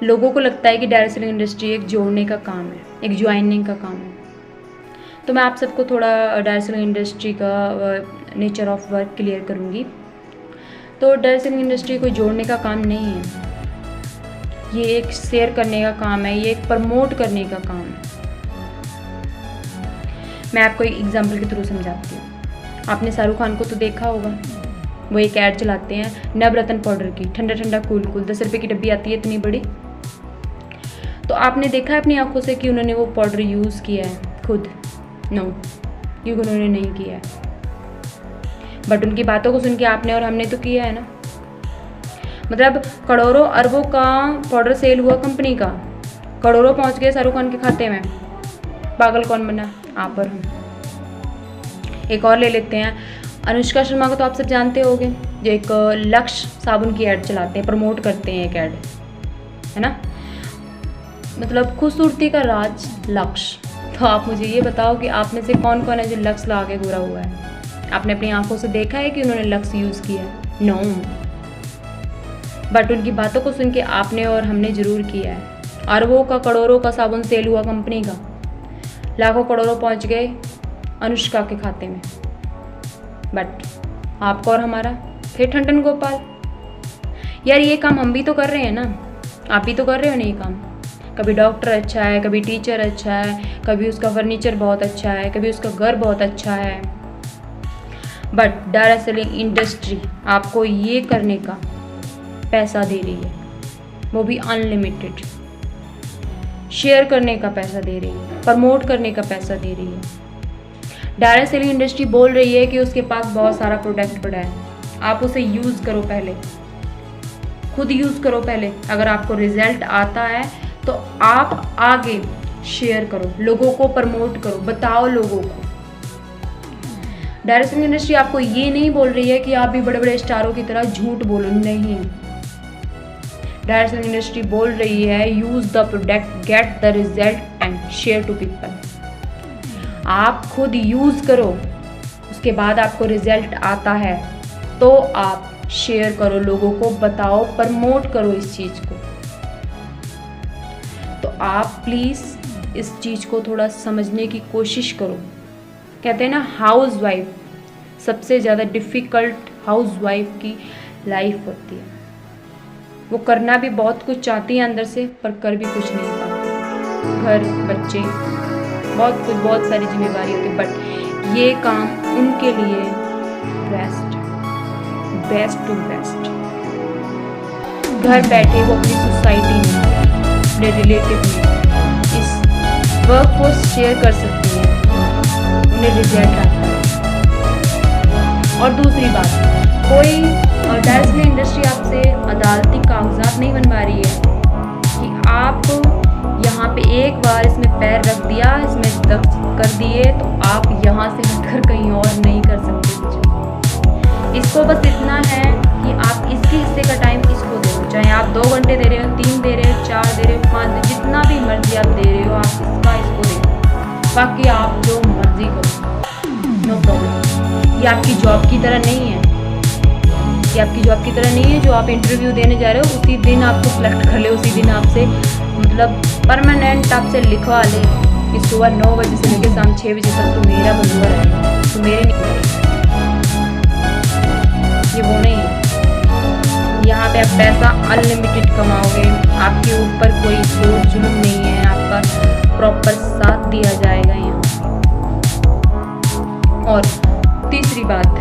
लोगों को लगता है कि डायरेक्ट सेलिंग इंडस्ट्री एक जोड़ने का काम है, एक ज्वाइनिंग का काम है। तो मैं आप सबको थोड़ा डायरेक्ट सेलिंग इंडस्ट्री का नेचर ऑफ वर्क क्लियर करूँगी। तो डायरेक्ट सेलिंग इंडस्ट्री कोई जोड़ने का काम नहीं है, ये एक शेयर करने का काम है, ये एक प्रमोट करने का काम है। मैं आपको एक एग्जांपल के थ्रू समझाती हूँ। आपने शाहरुख खान को तो देखा होगा, वो एक ऐड चलाते हैं नवरत्न पाउडर की, ठंडा ठंडा कूल कूल, 10 रुपये की डब्बी आती है इतनी बड़ी। तो आपने देखा है अपनी आंखों से कि उन्होंने वो पाउडर यूज़ किया है खुद? नो, क्योंकि उन्होंने नहीं किया है। बट उनकी बातों को सुन के आपने और हमने तो किया है ना। मतलब करोड़ों अरबों का पाउडर सेल हुआ कंपनी का, करोड़ों पहुंच गए शाहरुख खान के खाते में। पागल कौन बना? आप और हम। एक और ले लेते हैं, अनुष्का शर्मा को तो आप सब जानते होंगे, जो एक लक्ष्य साबुन की ऐड चलाते हैं, प्रमोट करते हैं एक ऐड, है ना। मतलब खूबसूरती का राज लक्ष्य। तो आप मुझे ये बताओ कि आप में से कौन कौन है जो लक्ष्य ला के गोरा हुआ है? आपने अपनी आंखों से देखा है कि उन्होंने लक्ष्य यूज़ किया है? नो। बट उनकी बातों को सुन के आपने और हमने ज़रूर किया है। अरबों का करोड़ों का साबुन सेल हुआ कंपनी का, लाखों करोड़ों पहुंच गए अनुष्का के खाते में। बट आपका और हमारा फिर ठंडन गोपाल। यार ये काम हम भी तो कर रहे हैं ना, आप भी तो कर रहे हो ना ये काम। कभी डॉक्टर अच्छा है, कभी टीचर अच्छा है, कभी उसका फर्नीचर बहुत अच्छा है, कभी उसका घर बहुत अच्छा है। बट डायरेक्ट सेलिंग इंडस्ट्री आपको ये करने का पैसा दे रही है, वो भी अनलिमिटेड। शेयर करने का पैसा दे रही है, प्रमोट करने का पैसा दे रही है। डायरेक्ट सेलिंग इंडस्ट्री बोल रही है कि उसके पास बहुत सारा प्रोडक्ट पड़ा है, आप उसे यूज़ करो, पहले खुद यूज़ करो पहले। अगर आपको रिजल्ट आता है तो आप आगे शेयर करो, लोगों को प्रमोट करो, बताओ लोगों को। डायरेक्ट सेलिंग इंडस्ट्री आपको ये नहीं बोल रही है कि आप भी बड़े बड़े स्टारों की तरह झूठ बोलो, नहीं। डायरेक्ट सेलिंग इंडस्ट्री बोल रही है use the product, get the result and share to people. आप खुद यूज करो, उसके बाद आपको रिजल्ट आता है तो आप शेयर करो, लोगों को बताओ, प्रमोट करो इस चीज़ को। तो आप प्लीज़ इस चीज़ को थोड़ा समझने की कोशिश करो। कहते हैं ना, हाउस वाइफ सबसे ज़्यादा डिफ़िकल्ट हाउस वाइफ की लाइफ होती है। वो करना भी बहुत कुछ चाहती है अंदर से, पर कर भी कुछ नहीं पाती। घर, बच्चे, बहुत कुछ, बहुत सारी जिम्मेदारी होती है। बट ये काम उनके लिए बेस्ट टू बेस्ट। घर बैठे वो अपनी सोसाइटी में, अपने रिलेटिव में इस वर्क को शेयर कर सकती हैं, उन्हें रिजल्ट आता है। और दूसरी बात, कोई डायरेक्ट सेलिंग इंडस्ट्री आपसे अदालती कागजात नहीं बनवा रही है कि आप यहाँ पे एक बार इसमें पैर रख दिया, इसमें दस्त कर दिए तो आप यहाँ से हटकर कहीं और नहीं कर सकते कुछ। इसको बस इतना है कि आप इसके हिस्से का टाइम इसको दो, चाहे आप 2 घंटे दे रहे हो, 3 दे रहे हो, 4 दे रहे हो, 5 दे, जितना भी मर्जी आप दे रहे हो, आप इसको दे। बाकी आप जो मर्जी करो, नो प्रॉब्लम। ये आपकी जॉब की तरह नहीं है, ये आपकी जॉब की तरह नहीं है जो आप इंटरव्यू देने जा रहे हो उसी दिन आपको सेलेक्ट कर ले, उसी दिन आपसे मतलब परमानेंट आपसे लिखवा ले कि सुबह 9 बजे से लेकर शाम 6 बजे तक तो मेरा बंदूबा रहेगा, तो मेरे नहीं। ये वो नहीं है। यहाँ पे आप पैसा अनलिमिटेड कमाओगे, आपके ऊपर कोई जोर जुल्म नहीं है, आपका प्रॉपर साथ दिया जाएगा यहाँ। और तीसरी बात,